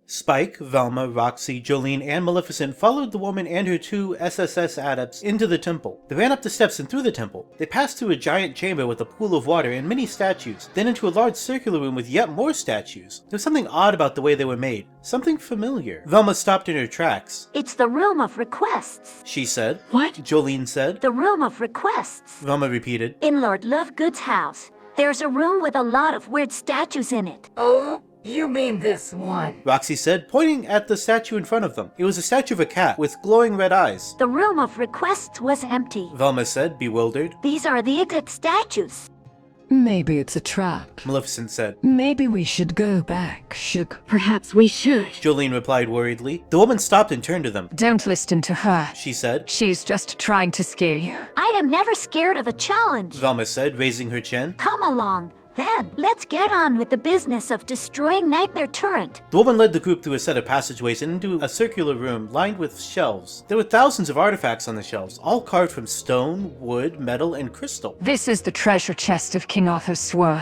Spike, Velma, Roxy, Jolene, and Maleficent followed the woman and her 2 SSS adepts into the temple. They ran up the steps and through the temple. They passed through a giant chamber with a pool of water and many statues, then into a large circular room with yet more statues. There was something odd about the way they were made, something familiar. Velma stopped in her tracks. It's the Room of Requests, she said. What? Jolene said. The Room of Requests. Velma repeated. In Lord Lovegood's house, there's a room with a lot of weird statues in it. Oh, you mean this one? Roxy said, pointing at the statue in front of them. It was a statue of a cat with glowing red eyes. The Room of Requests was empty. Velma said, bewildered. These are the exact statues. Maybe it's a trap. Maleficent said. Maybe we should go back, sugar. Perhaps we should. Jolene replied worriedly. The woman stopped and turned to them. Don't listen to her. She said. She's just trying to scare you. I am never scared of a challenge. Velma said, raising her chin. Come along. Then, let's get on with the business of destroying Nightmare Turret. The woman led the group through a set of passageways and into a circular room lined with shelves. There were thousands of artifacts on the shelves, all carved from stone, wood, metal, and crystal. This is the treasure chest of King Arthur's sword.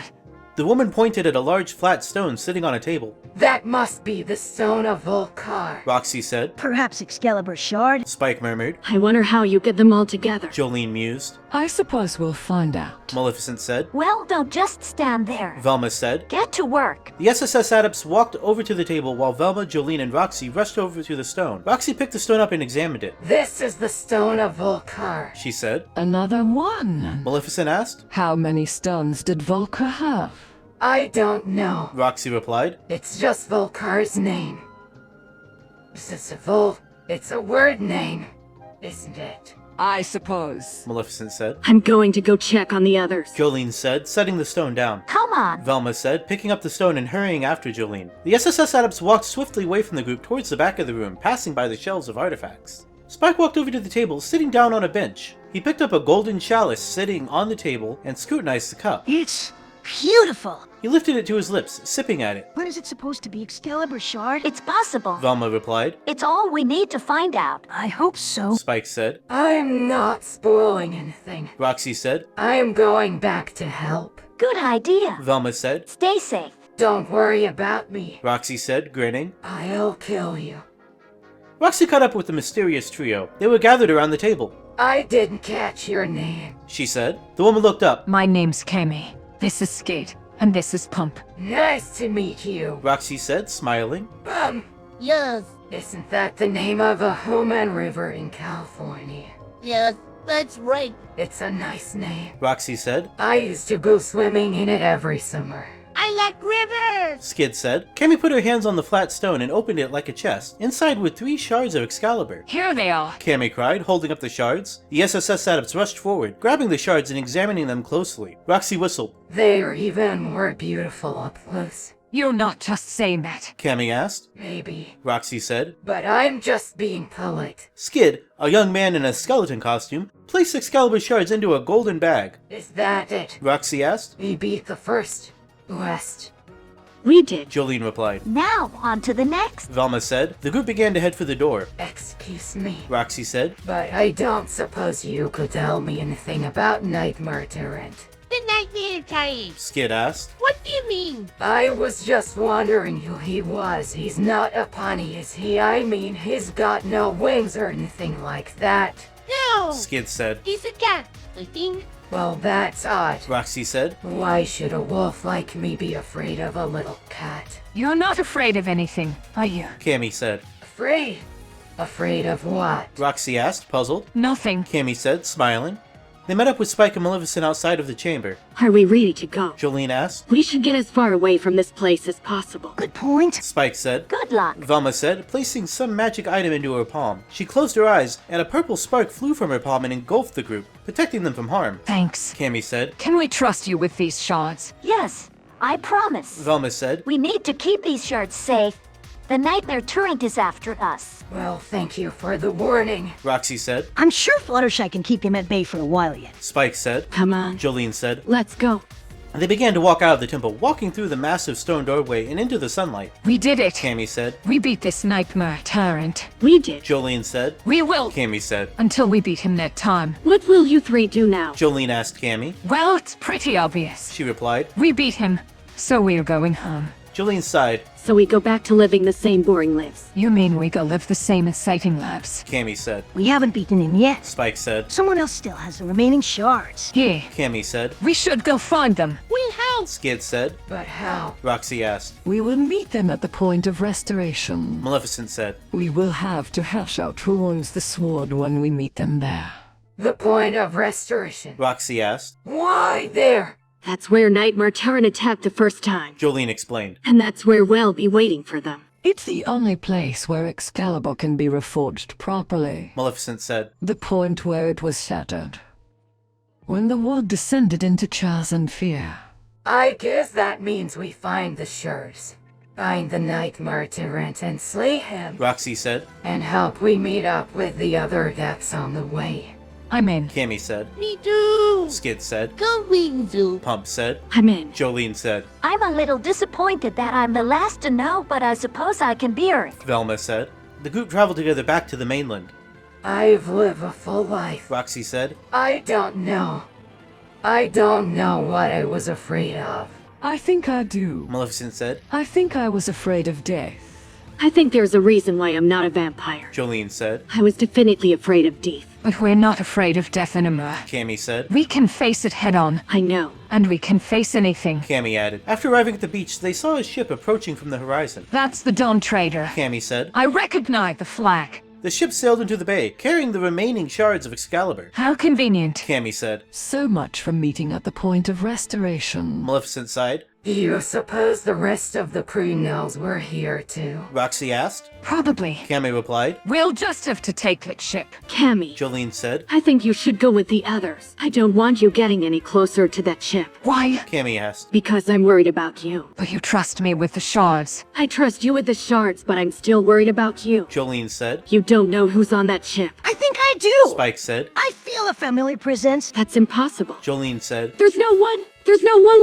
The woman pointed at a large flat stone sitting on a table. That must be the Stone of Volcar. Roxy said. Perhaps Excalibur Shard? Spike murmured. I wonder how you get them all together. Jolene mused. I suppose we'll find out. Maleficent said. Well, don't just stand there. Velma said. Get to work. The SSS adepts walked over to the table while Velma, Jolene, and Roxy rushed over to the stone. Roxy picked the stone up and examined it. This is the Stone of Volcar, she said. Another one. Maleficent asked. How many stones did Volker have? I don't know. Roxy replied. It's just Volcar's name. It's a word name, isn't it? I suppose. Maleficent said. I'm going to go check on the others. Jolene said, setting the stone down. Come on. Velma said, picking up the stone and hurrying after Jolene. The SSS adepts walked swiftly away from the group towards the back of the room, passing by the shelves of artifacts. Spike walked over to the table, sitting down on a bench. He picked up a golden chalice sitting on the table and scrutinized the cup. It's beautiful. He lifted it to his lips, sipping at it. What is it supposed to be, Excalibur Shard? It's possible. Velma replied. It's all we need to find out. I hope so. Spike said. I'm not spoiling anything. Roxy said. I'm going back to help. Good idea. Velma said. Stay safe. Don't worry about me. Roxy said, grinning. I'll kill you. Roxy caught up with the mysterious trio. They were gathered around the table. I didn't catch your name, she said. The woman looked up. My name's Kemi. This is Skid. And this is Pump. Nice to meet you. Roxy said, smiling. Yes. Isn't that the name of a human river in California? Yes, that's right. It's a nice name. Roxy said. I used to go swimming in it every summer. I like rivers. Skid said. Kemi put her hands on the flat stone and opened it like a chest. Inside were 3 shards of Excalibur. Here they are. Kemi cried, holding up the shards. The SSS adepts rushed forward, grabbing the shards and examining them closely. Roxy whistled. They're even more beautiful up close. You're not just saying that. Kemi asked. Maybe. Roxy said. But I'm just being polite. Skid, a young man in a skeleton costume, placed Excalibur shards into a golden bag. Is that it? Roxy asked. We beat the first West. We did. Jolene replied. Now, on to the next. Velma said. The group began to head for the door. Excuse me, Roxy said. but I don't suppose you could tell me anything about Nightmare Turret. The Nightmare Turret. Skid asked. What do you mean? I was just wondering who he was. He's not a pony, is he? I mean, he's got no wings or anything like that. No. Skid said. He's a cat, I think. Well, that's odd. Roxy said. Why should a wolf like me be afraid of a little cat? You're not afraid of anything, are you? Kemi said. Afraid? Afraid of what? Roxy asked, puzzled. Nothing. Kemi said, smiling. They met up with Spike and Maleficent outside of the chamber. Are we ready to go? Jolene asked. We should get as far away from this place as possible. Good point. Spike said. Good luck. Velma said, placing some magic item into her palm. She closed her eyes, and a purple spark flew from her palm and engulfed the group, protecting them from harm. Thanks. Kemi said. Can we trust you with these shards? Yes, I promise. Velma said. We need to keep these shards safe. The Nightmare Turret is after us. Well, thank you for the warning. Roxy said. I'm sure Fluttershy can keep him at bay for a while yet. Spike said. Come on, Jolene said. let's go. They began to walk out of the temple, walking through the massive stone doorway and into the sunlight. We did it. Kemi said. We beat this Nightmare Tyrant. We did. Jolene said. We will. Kemi said. Until we beat him that time. What will you three do now? Jolene asked Kemi. Well, it's pretty obvious. She replied. We beat him, so we're going home. Jolene sighed. So we go back to living the same boring lives. You mean we go live the same exciting lives? Cammy said. We haven't beaten him yet. Spike said. Someone else still has the remaining shards. Yeah, Cammy said. we should go find them. We'll help. Skid said. But how? Roxy asked. We will meet them at the point of restoration. Maleficent said. We will have to hash out who owns the sword when we meet them there. The point of restoration. Roxy asked. Why there? That's where Nightmare Terran attacked the first time. Jolene explained. And that's where we'll be waiting for them. It's the only place where Excalibur can be reforged properly. Maleficent said. The point where it was shattered. When the world descended into chaos and fear. I guess that means we find the Shards. Find the Nightmare Terran and slay him. Roxy said. And help we meet up with the other that's on the way. I'm in. Cammy said. Me too. Skid said. Going to. Pump said. I'm in. Jolene said. I'm a little disappointed that I'm the last to know, but I suppose I can bear it. Velma said. The group traveled together back to the mainland. I've lived a full life. Roxy said. I don't know. I don't know what I was afraid of. I think I do. Maleficent said. I think I was afraid of death. I think there's a reason why I'm not a vampire. Jolene said. I was definitely afraid of death. But we're not afraid of death anymore. Cammy said. We can face it head on, I know. and we can face anything. Cammy added. After arriving at the beach, they saw a ship approaching from the horizon. That's the Dawn Trader. Cammy said. I recognize the flag. The ship sailed into the bay, carrying the remaining shards of Excalibur. How convenient. Cammy said. So much for meeting at the point of restoration. Maleficent sighed. Do you suppose the rest of the crew knows we're here too? Roxy asked. Probably. Cammy replied. We'll just have to take that ship. Cammy, Jolene said. I think you should go with the others. I don't want you getting any closer to that ship. Why? Cammy asked. Because I'm worried about you. But you trust me with the shards. I trust you with the shards, but I'm still worried about you. Jolene said. You don't know who's on that ship. I think I do. Spike said. I feel a familiar presence. That's impossible. Jolene said. There's no one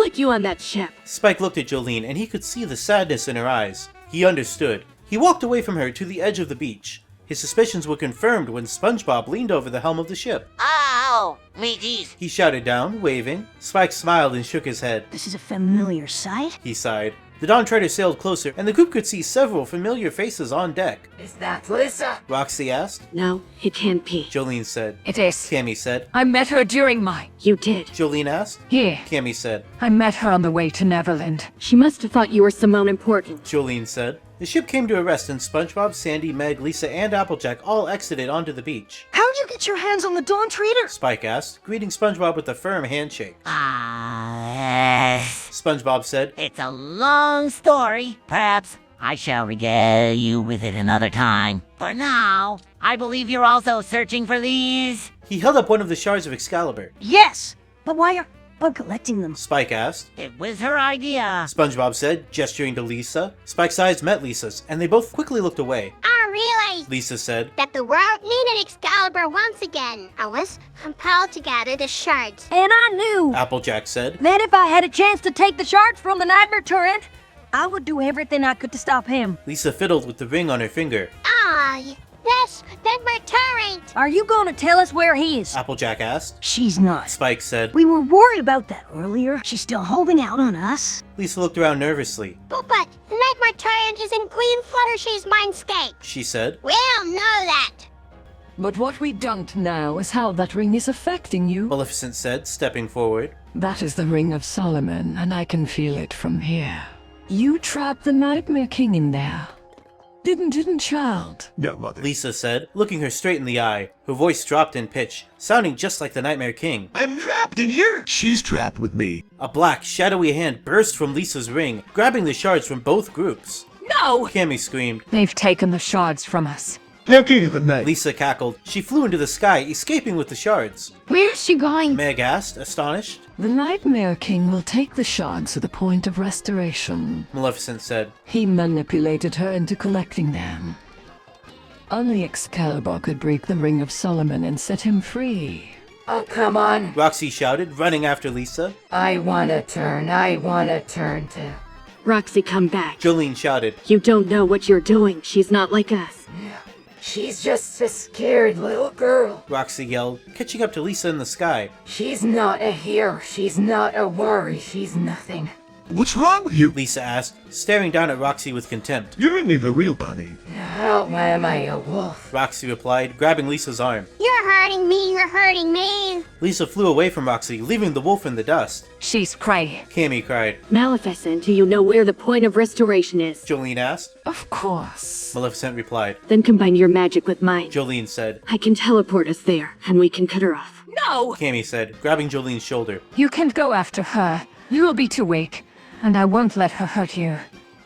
like you on that ship. Spike looked at Jolene and he could see the sadness in her eyes. He understood. He walked away from her to the edge of the beach. His suspicions were confirmed when SpongeBob leaned over the helm of the ship. Ow! Mateys. He shouted down, waving. Spike smiled and shook his head. This is a familiar sight. He sighed. The Dawn Trader sailed closer, and the group could see several familiar faces on deck. Is that Lisa? Roxy asked. No, it can't be. Jolene said. It is. Cammy said. I met her during my... You did. Jolene asked. Yeah, Cammy said. I met her on the way to Neverland. She must have thought you were someone important. Jolene said. The ship came to a rest and SpongeBob, Sandy, Meg, Lisa, and Applejack all exited onto the beach. How'd you get your hands on the Dawn Trader? Spike asked, greeting SpongeBob with a firm handshake. Ah, SpongeBob said. it's a long story. Perhaps I shall regale you with it another time. For now, I believe you're also searching for these. He held up one of the shards of Excalibur. Yes, but why are I'm collecting them? Spike asked. It was her idea. SpongeBob said, gesturing to Lisa. Spike's eyes met Lisa's, and they both quickly looked away. I realized Lisa said. that the world needed Excalibur once again. I was compelled to gather the shards. And I knew Applejack said. that if I had a chance to take the shards from the Nightmare Turret, I would do everything I could to stop him. Lisa fiddled with the ring on her finger. Ah, yes, that my turret. Are you going to tell us where he is? Applejack asked. She's not. Spike said. We were worried about that earlier. She's still holding out on us. Lisa looked around nervously. But the Nightmare Turret is in Queen Fluttershy's mindscape. She said. We don't know that. But what we don't know is how that ring is affecting you. Maleficent said, stepping forward. That is the Ring of Solomon, and I can feel it from here. You trapped the Nightmare King in there. Didn't, child? No, Mother. Lisa said, looking her straight in the eye. Her voice dropped in pitch, sounding just like the Nightmare King. I'm trapped in here. She's trapped with me. A black, shadowy hand burst from Lisa's ring, grabbing the shards from both groups. No! Cammy screamed. They've taken the shards from us. Now, King of the Night. Lisa cackled. She flew into the sky, escaping with the shards. Where's she going? Meg asked, astonished. The Nightmare King will take the shards to the point of restoration. Maleficent said. He manipulated her into collecting them. Only Excalibur could break the Ring of Solomon and set him free. Oh, come on. Roxy shouted, running after Lisa. I want to turn to... Roxy, come back. Jolene shouted. You don't know what you're doing. She's not like us. She's just a scared little girl. Roxy yelled, catching up to Lisa in the sky. She's not a hero. She's not a worry. She's nothing. What's wrong with you? Lisa asked, staring down at Roxy with contempt. You ain't even a real bunny. How am I a wolf? Roxy replied, grabbing Lisa's arm. You're hurting me, you're hurting me. Lisa flew away from Roxy, leaving the wolf in the dust. She's crazy. Cammy cried. Maleficent, do you know where the point of restoration is? Jolene asked. Of course. Maleficent replied. Then combine your magic with mine. Jolene said. I can teleport us there, and we can cut her off. No! Cammy said, grabbing Jolene's shoulder. You can't go after her. You'll be too weak, and I won't let her hurt you.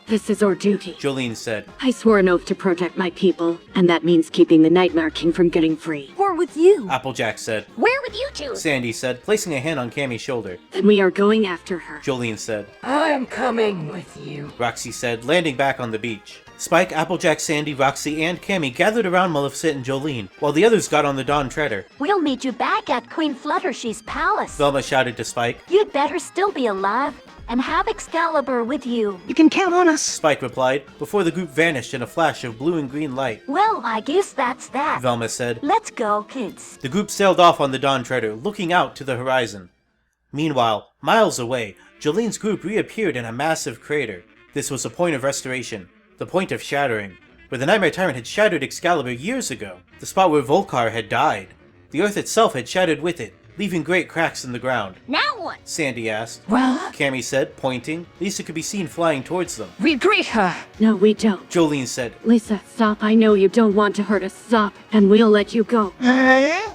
This is our duty. Jolene said. I swore an oath to protect my people, and that means keeping the Nightmare King from getting free. We're with you. Applejack said. Where with you two? Sandy said, placing a hand on Cammy's shoulder. Then we are going after her. Jolene said. I'm coming with you. Roxy said, landing back on the beach. Spike, Applejack, Sandy, Roxy, and Cammy gathered around Maleficent and Jolene, while the others got on the Dawn Treader. We'll meet you back at Queen Fluttershy's palace. Velma shouted to Spike. You'd better still be alive and have Excalibur with you. You can count on us. Spike replied, before the group vanished in a flash of blue and green light. Well, I guess that's that. Velma said. Let's go, kids. The group sailed off on the Dawn Treader, looking out to the horizon. Meanwhile, miles away, Jolene's group reappeared in a massive crater. This was the point of restoration, the point of shattering, where the Nightmare Tyrant had shattered Excalibur years ago, the spot where Volcar had died. The earth itself had shattered with it, leaving great cracks in the ground. Now what? Sandy asked. Well, Cammy said, pointing. Lisa could be seen flying towards them. we greet her. No, we don't. Jolene said. Lisa, stop. I know you don't want to hurt us. Stop, and we'll let you go.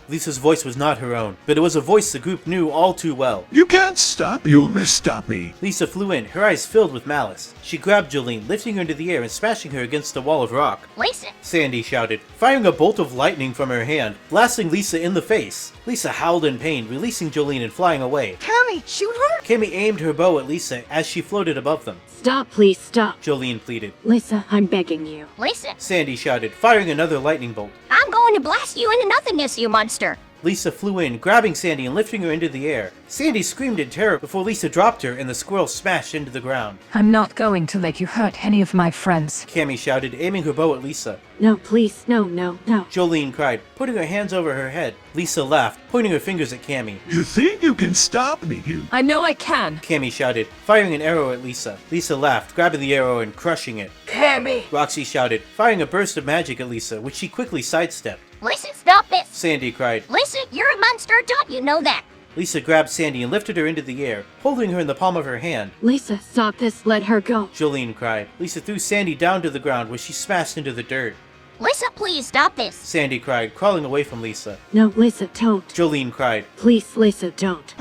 Lisa's voice was not her own, but it was a voice the group knew all too well. You can't stop. You'll stop me. Lisa flew in, her eyes filled with malice. She grabbed Jolene, lifting her into the air and smashing her against the wall of rock. Listen. Sandy shouted, firing a bolt of lightning from her hand, blasting Lisa in the face. Lisa howled in pain, releasing Jolene and flying away. Cammy, shoot her. Cammy aimed her bow at Lisa as she floated above them. Stop, please, stop. Jolene pleaded. Lisa, I'm begging you. Listen. Sandy shouted, firing another lightning bolt. I'm going to blast you into nothingness, you monster. Lisa flew in, grabbing Sandy and lifting her into the air. Sandy screamed in terror before Lisa dropped her and the squirrel smashed into the ground. I'm not going to let you hurt any of my friends. Cammy shouted, aiming her bow at Lisa. No, please, no, no, no. Jolene cried, putting her hands over her head. Lisa laughed, pointing her fingers at Cammy. You think you can stop me, you? I know I can. Cammy shouted, firing an arrow at Lisa. Lisa laughed, grabbing the arrow and crushing it. Cammy! Roxy shouted, firing a burst of magic at Lisa, which she quickly sidestepped. Listen, stop this. Sandy cried. Listen, you're a monster, don't you know that? Lisa grabbed Sandy and lifted her into the air, holding her in the palm of her hand. Lisa, stop this. Let her go. Jolene cried. Lisa threw Sandy down to the ground where she smashed into the dirt. Lisa, please stop this. Sandy cried, crawling away from Lisa. No, Lisa, don't. Jolene cried. Please, Lisa, don't.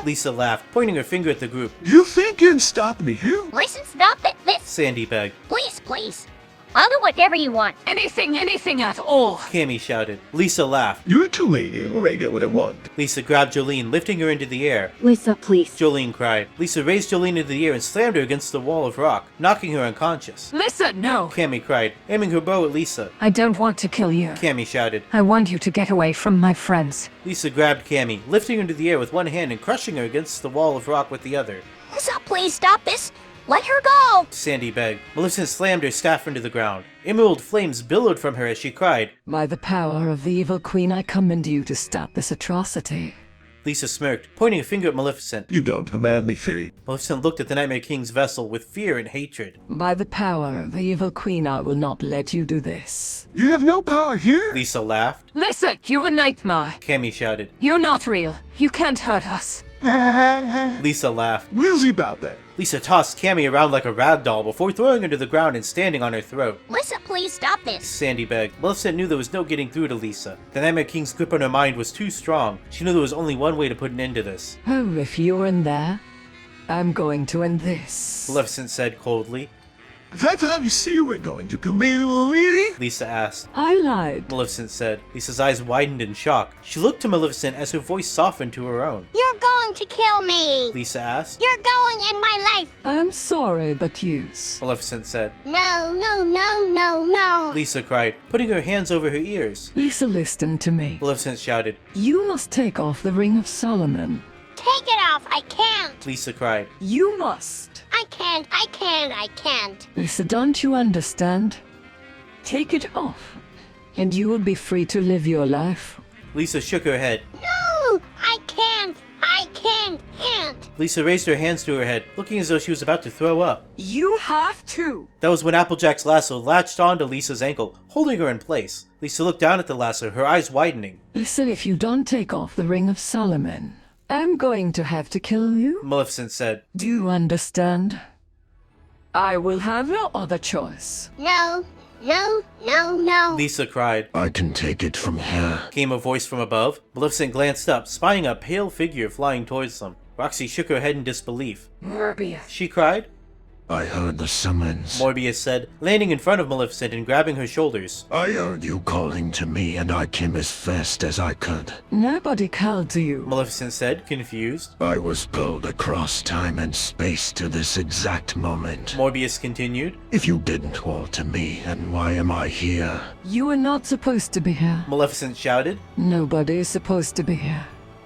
Lisa laughed, pointing her finger at the group. You think you can stop me, you? Listen, stop this. Sandy begged. Please, please. I'll do whatever you want. Anything at all. Cammy shouted. Lisa laughed. You're too late. You already get what I want. Lisa grabbed Jolene, lifting her into the air. Lisa, please. Jolene cried. Lisa raised Jolene into the air and slammed her against the wall of rock, knocking her unconscious. Listen, no. Cammy cried, aiming her bow at Lisa. I don't want to kill you. Cammy shouted. I want you to get away from my friends. Lisa grabbed Cammy, lifting her into the air with one hand and crushing her against the wall of rock with the other. Lisa, please stop this. Let her go. Sandy begged. Maleficent slammed her staff into the ground. Emerald flames billowed from her as she cried. By the power of the evil queen, I command you to stop this atrocity. Lisa smirked, pointing a finger at Maleficent. You don't command me, Fairy. Maleficent looked at the Nightmare King's vessel with fear and hatred. By the power of the evil queen, I will not let you do this. You have no power here? Lisa laughed. Listen, you're a nightmare. Cammy shouted. You're not real. You can't hurt us. Lisa laughed. We'll see about that. Lisa tossed Cammy around like a rag doll before throwing her to the ground and standing on her throat. Lisa, please stop this. Sandy begged. Maleficent knew there was no getting through to Lisa. The Nightmare King's grip on her mind was too strong. She knew there was only one way to put an end to this. Oh, if you're in there, I'm going to end this. Maleficent said coldly. That's how you see we're going to kill me, really? Lisa asked. I lied. Maleficent said. Lisa's eyes widened in shock. She looked to Maleficent as her voice softened to her own. You're going to kill me. Lisa asked. You're going in my life. I'm sorry, but use. Maleficent said. No, no, no, no, no. Lisa cried, putting her hands over her ears. Lisa, listen to me. Maleficent shouted. You must take off the Ring of Solomon. Take it off. I can't. Lisa cried. You must. I can't. I can't. I can't. Lisa, don't you understand? Take it off, and you will be free to live your life. Lisa shook her head. No, I can't. I can't. Lisa raised her hands to her head, looking as though she was about to throw up. You have to. That was when Applejack's lasso latched onto Lisa's ankle, holding her in place. Lisa looked down at the lasso, her eyes widening. Listen, if you don't take off the Ring of Solomon, I'm going to have to kill you. Maleficent said. Do you understand? I will have no other choice. No. Lisa cried. I can take it from here. Came a voice from above. Maleficent glanced up, spying a pale figure flying towards them. Roxy shook her head in disbelief. Morbius. She cried. I heard the summons. Morbius said, landing in front of Maleficent and grabbing her shoulders. I heard you calling to me and I came as fast as I could. Nobody called to you. Maleficent said, confused. I was pulled across time and space to this exact moment. Morbius continued. If you didn't call to me, then why am I here? You are not supposed to be here. Maleficent shouted. Nobody is supposed to be here.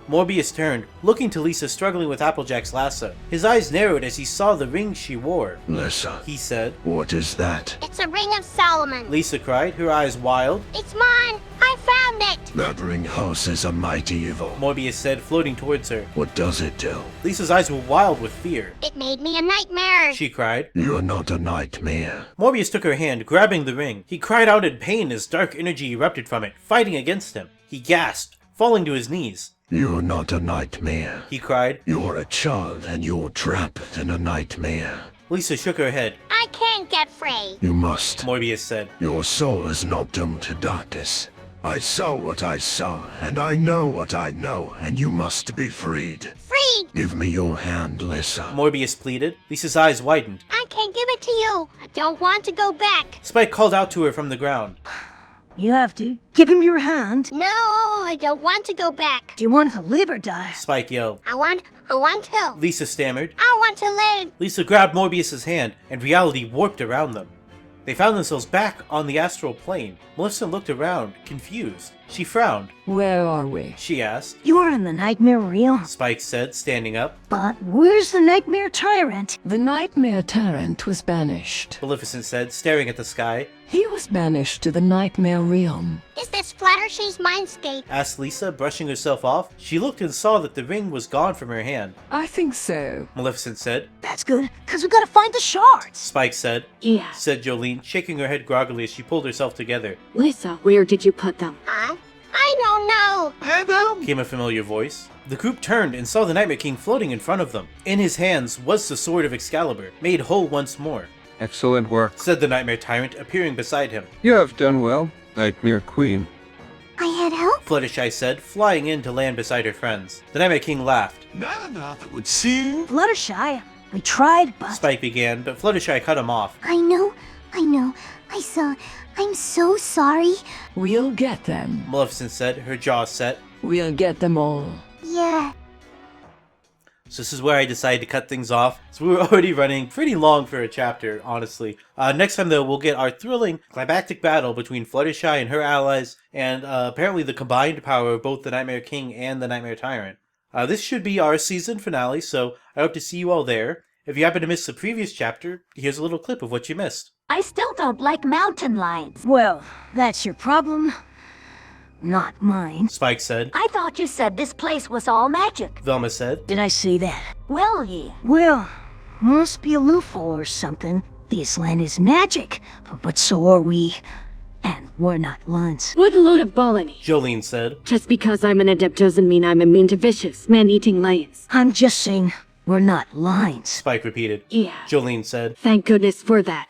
Morbius turned, looking to Lisa struggling with Applejack's lasso. His eyes narrowed as he saw the ring she wore. Lisa, He said. what is that? It's a ring of Solomon. Lisa cried, her eyes wild. It's mine. I found it. That ring house is a mighty evil. Morbius said, floating towards her. What does it do? Lisa's eyes were wild with fear. It made me a nightmare. She cried. You're not a nightmare. Morbius took her hand, grabbing the ring. He cried out in pain as dark energy erupted from it, fighting against him. He gasped, falling to his knees. You're not a nightmare. He cried. You're a child and you're trapped in a nightmare. Lisa shook her head. I can't get free. You must. Morbius said. Your soul is not doomed to darkness. I saw what I saw, and I know what I know, and you must be freed. Freed? Give me your hand, Lisa. Morbius pleaded. Lisa's eyes widened. I can't give it to you. I don't want to go back. Spike called out to her from the ground. You have to. Give him your hand. No, I don't want to go back. Do you want to live or die? Spike yelled. I want to. Lisa stammered. I want to live. Lisa grabbed Morbius's hand, and reality warped around them. They found themselves back on the astral plane. Maleficent looked around, confused. She frowned. Where are we? She asked. You are in the Nightmare realm. Spike said, standing up. But where's the Nightmare Tyrant? The Nightmare Tyrant was banished. Maleficent said, staring at the sky. He was banished to the Nightmare realm. Is this Fluttershy's mindscape? Asked Lisa, brushing herself off. She looked and saw that the ring was gone from her hand. I think so. Maleficent said. That's good, because we gotta find the shards. Spike said. Yeah. Said Jolene, shaking her head groggily as she pulled herself together. Lisa, where did you put them? Huh? I don't know. Came a familiar voice. The group turned and saw the Nightmare King floating in front of them. In his hands was the sword of Excalibur, made whole once more. Excellent work. Said the Nightmare Tyrant, appearing beside him. You have done well, Nightmare Queen. I had help. Fluttershy said, flying in to land beside her friends. The Nightmare King laughed. Not enough, it would seem. Fluttershy, we tried, but... Spike began, but Fluttershy cut him off. I know. I saw. I'm so sorry. We'll get them. Maleficent said, her jaw set. We'll get them all. Yeah. So this is where I decided to cut things off. So we were already running pretty long for a chapter, honestly. Next time, though, we'll get our thrilling climactic battle between Fluttershy and her allies, and apparently the combined power of both the Nightmare King and the Nightmare Tyrant. This should be our season finale, so I hope to see you all there. If you happen to miss the previous chapter, here's a little clip of what you missed. I still don't like mountain lions. Well, that's your problem. Not mine. Spike said. I thought you said this place was all magic. Velma said. Did I say that? Well, yeah. Well, must be a loophole or something. This land is magic, but so are we. And we're not lions. What a load of baloney. Jolene said. Just because I'm an adept doesn't mean I'm immune to vicious, man-eating lions. I'm just saying, we're not lions. Spike repeated. Yeah. Jolene said. Thank goodness for that.